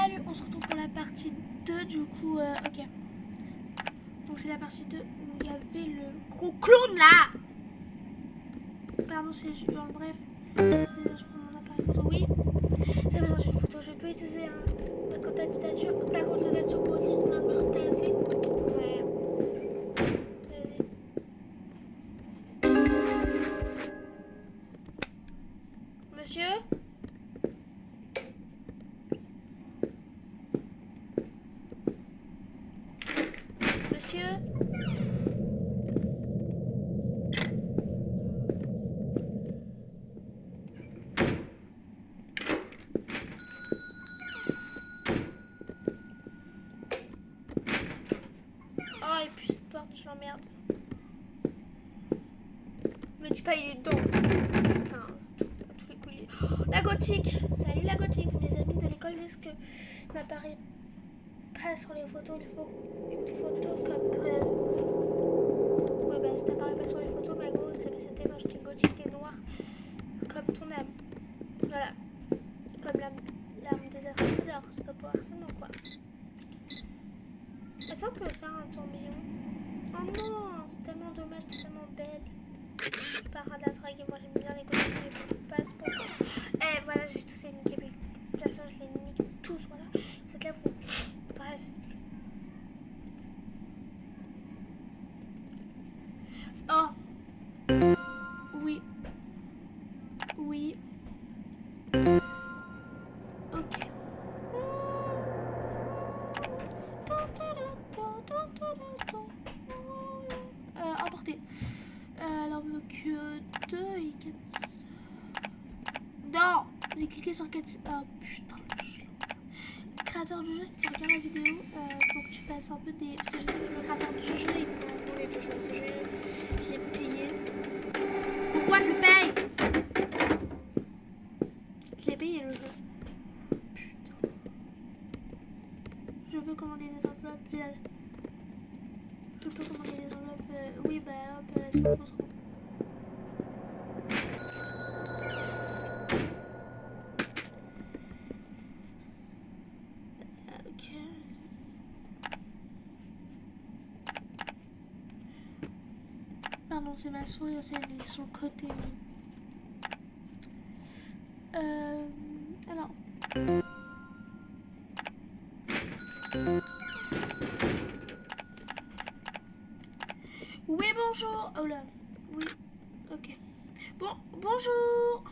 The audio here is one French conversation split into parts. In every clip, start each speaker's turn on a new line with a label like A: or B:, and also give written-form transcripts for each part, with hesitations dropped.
A: Salut, on se retrouve pour la partie 2 du coup, ok. Donc c'est la partie 2 où il y avait le gros clown là. Pardon si je hurle, bref. Je prends mon appareil photo, oui. J'ai besoin d'une photo, je peux utiliser ma candidature pour écrire mon numéro de téléphone. Ouais. Vas-y. Monsieur? Monsieur? Oh, et puis sport, je l'emmerde. Me dis pas, il est dedans. Enfin, tous les coups, il est... Oh, la gothique! Salut la gothique! Mes amis de l'école disent que m'apparaît pas sur les photos. Il faut une photo comme... Ouais, bah, si t'apparais pas sur les photos, ma go, c'était moche. T'es gothique, t'es noir. Comme ton âme. Voilà. Comme l'âme des harceleurs. Stop au harcèlement, quoi. Est-ce qu'on peut faire un tourbillon? Oh non! C'est tellement dommage, c'est tellement belle. Paradis, moi j'aime bien les gothiques, les passe pour moi. Eh, voilà, je vais tous les niquer. Mais là, je les nique tous, voilà. Vous êtes là, vous. Bref. Oh! Oui. Oui. Ok. Emporté. Alors, le Q2 et 4. Non! J'ai cliqué sur 4. Oh putain. Créateur du jeu, si tu regardes la vidéo, faut que tu fasses un peu des. Parce que je sais que le créateur du jeu, il m'a volé le jeu. Je l'ai payé. Pourquoi je le paye? Je l'ai payé le jeu. Putain. Je veux commander des enveloppes. Je peux commander des enveloppes. Oui, bah hop, c'est bon, ok. Pardon, c'est ma souris, c'est sur le côté. Alors. Oui, bonjour. Oh là. Oui. Ok. Bon, bonjour.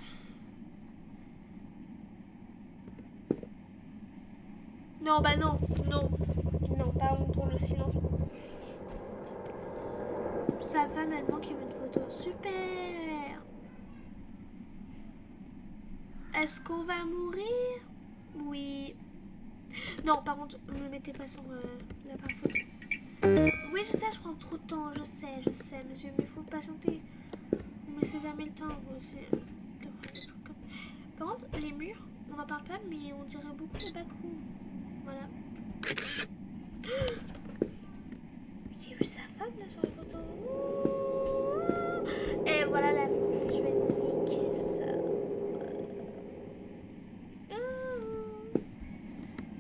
A: Non, bah non. Non. Non, pardon pour le silence. Sa femme, elle manque une photo. Super. Est-ce qu'on va mourir? Oui. Non, par contre, ne mettez pas sur l'appareil photo. Oui, je sais, je prends trop de temps. Je sais, monsieur, mais il faut patienter. On ne laisse jamais le temps. Par contre, les murs, on n'en parle pas, mais on dirait beaucoup les backrooms. Voilà. J'ai vu sa femme là sur les photos. Et voilà la photo. Je vais niquer ça.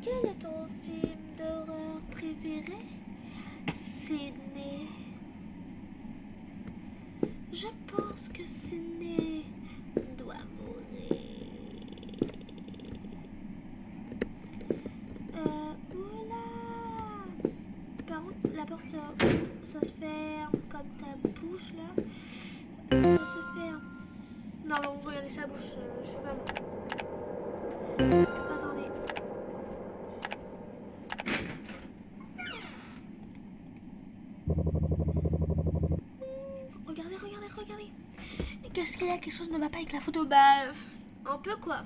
A: Quel est ton film d'horreur préféré? Sydney. Je pense que Sydney doit mourir. Oula. Par contre, la porte, ça se ferme comme ta bouche là. Ça se ferme. Non, bon, regardez sa bouche, je sais pas moi. Attendez. Regardez. Qu'est-ce qu'il y a? Quelque chose ne va pas avec la photo? Bah, un peu quoi.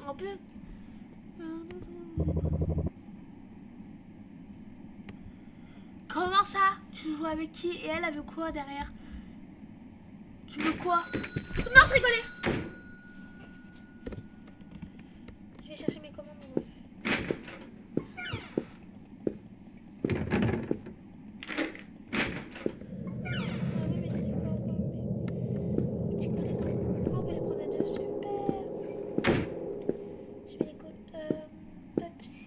A: Un peu. Comment ça? Tu joues avec qui? Et elle veut quoi derrière? Tu veux quoi? Non, je rigolais! Je vais chercher mes commandes. Pepsi.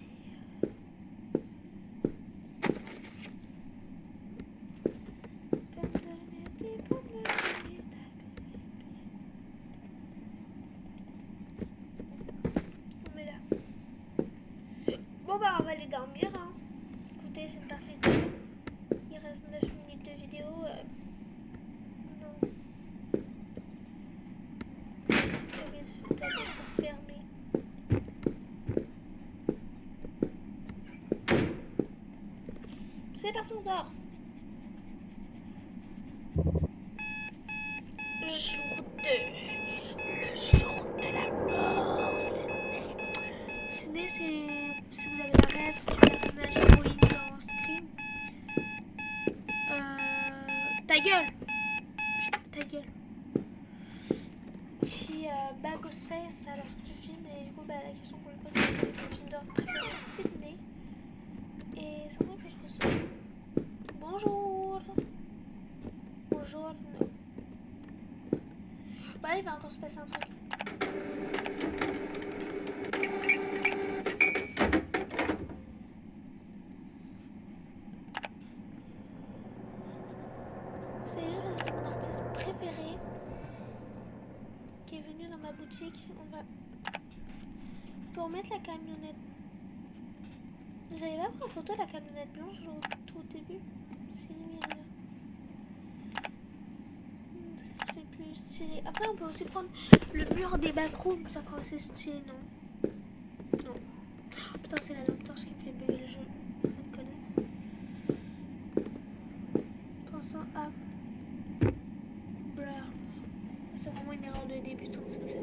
A: dormir. Hein. Écoutez, c'est une partie de... Il reste 9 minutes de vidéo. Non. Ta vie sont fermées. C'est parti, on dort. Le jour de la mort, c'est né, c'est si vous avez la rêve du personnage héroïne dans Scream. Ta gueule, ta gueule. Qui bat Ghostface à la fin du film et du coup la question qu'on lui pose c'est le film d'horreur préféré Sydney et sans doute plus que ça. Bonjour. Bonjour. Bah il va encore se passer un truc. C'est mon artiste préféré qui est venu dans ma boutique. On va pour mettre la camionnette. J'avais pas pris en photo la camionnette blanche au tout début. C'est là. Ça fait plus stylé. Après on peut aussi prendre le mur des backrooms, ça fera assez stylé, non? Non. Oh, putain, c'est la lampe torche qui me fait bugger le jeu. Ça me connaisse. Pensant à Blur. C'est vraiment une erreur de débutant, c'est que ça fait.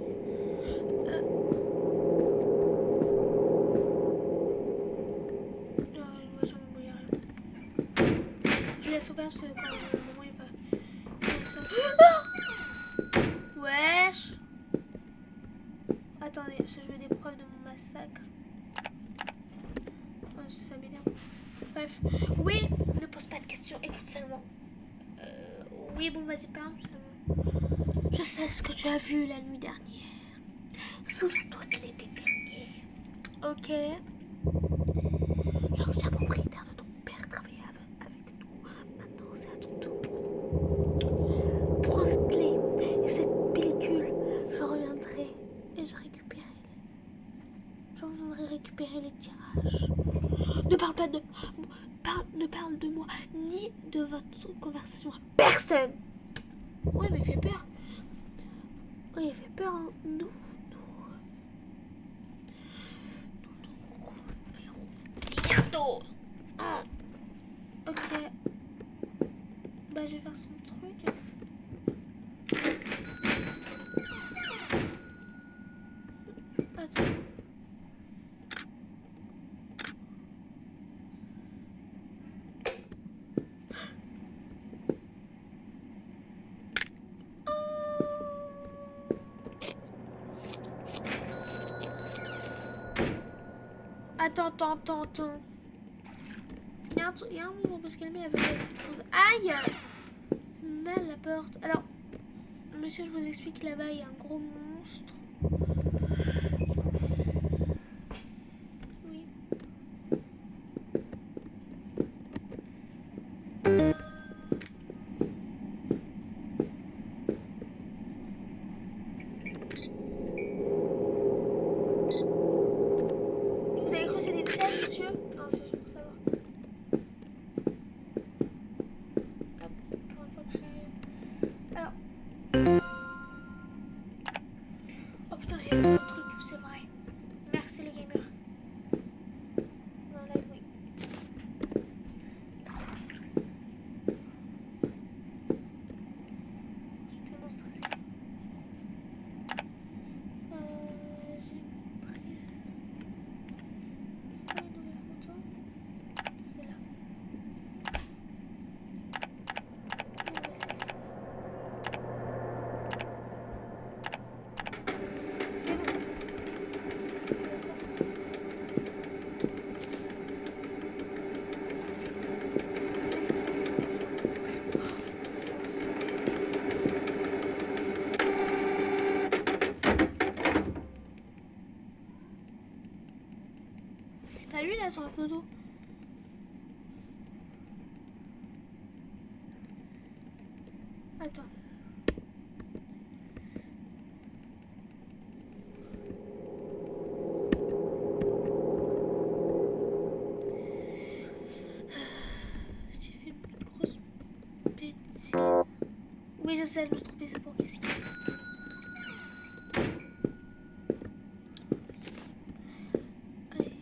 A: Je laisse ouvert parce que quand le moment il va. Wesh. Attendez, je veux des preuves de mon massacre. Oh, ça m'énerve. Bref. Oui, ne pose pas de questions, écoute seulement. Oui, bon, vas-y, parle seulement. Je sais ce que tu as vu la nuit dernière. Souviens-toi de l'été dernier. Ok. L'ancien propriétaire de ton père travaillait avec nous. Maintenant, c'est à ton tour. Prends cette clé et cette pellicule. Je reviendrai et je reviendrai récupérer les tirages. Ne parle pas de... ne parle de moi ni de votre conversation à personne. Oui, mais il fait peur. Oui, il fait peur. Hein. Nous reverrons bientôt. Oh. Ok. Bah, je vais faire son truc. Attends. Attends. Il y a un moment où on peut se calmer avec la chose. Aïe! Mal la porte. Alors, monsieur, je vous explique, là-bas, il y a un gros monstre. Oui. Vous avez cru que c'était des pièces, monsieur? Non, c'est juste pour savoir. Hop, pour une fois que j'ai... Alors... Oh putain, j'ai trop de trucs, c'est vrai. Merci le gamer. Non, là, oui. Je suis tellement stressée. J'ai pris... une nouvelle photo. C'est là. C'est pas lui là sur la photo. Attends. sais, je me suis trompée, c'est pour qu'est-ce qu'il y a. Allez.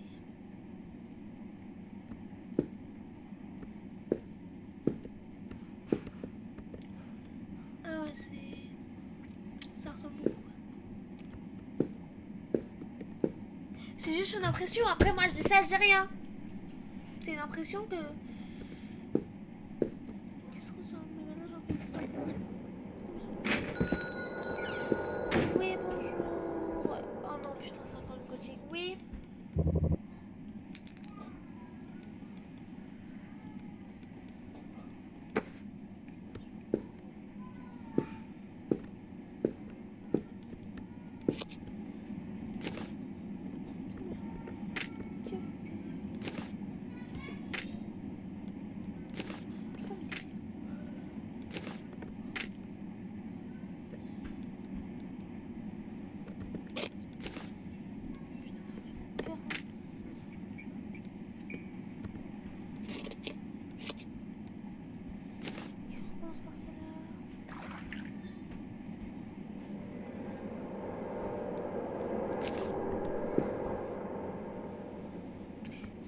A: Ah ouais, ça ressemble beaucoup. C'est juste une impression, après moi je dis ça, je dis rien. C'est une impression que... Qu'est-ce que ça ressemble? Mais maintenant j'en fais pas. Oui, bonjour. Oh non, putain, c'est encore une gothique. Oui.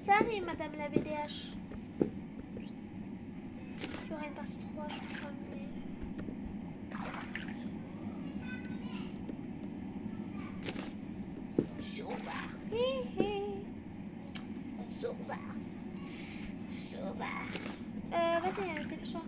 A: Ça arrive, madame la BDH. Il y aura une partie 3, je crois, mais... Chouza. Chouza. Chouza. Vas-y, dépêche-toi.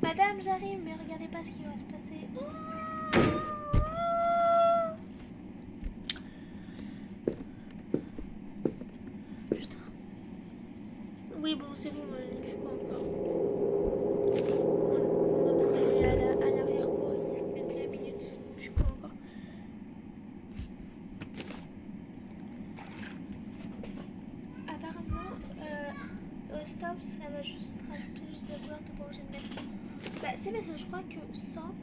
A: Madame, j'arrive, mais regardez pas ce qui va se passer. Putain. Oui, bon, c'est bon, je suis pas encore. On devrait aller à l'arrière-cour, il reste quelques minutes. Je suis pas encore. Apparemment, au stop, ça va juste rajouter juste de couleur, t'es pas obligé de mettre. Bah, c'est parce que je crois que sans.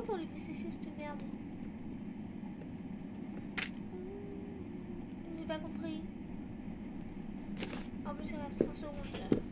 A: On lui fait sécher cette merde. J'ai pas compris. En plus, il reste 30 secondes.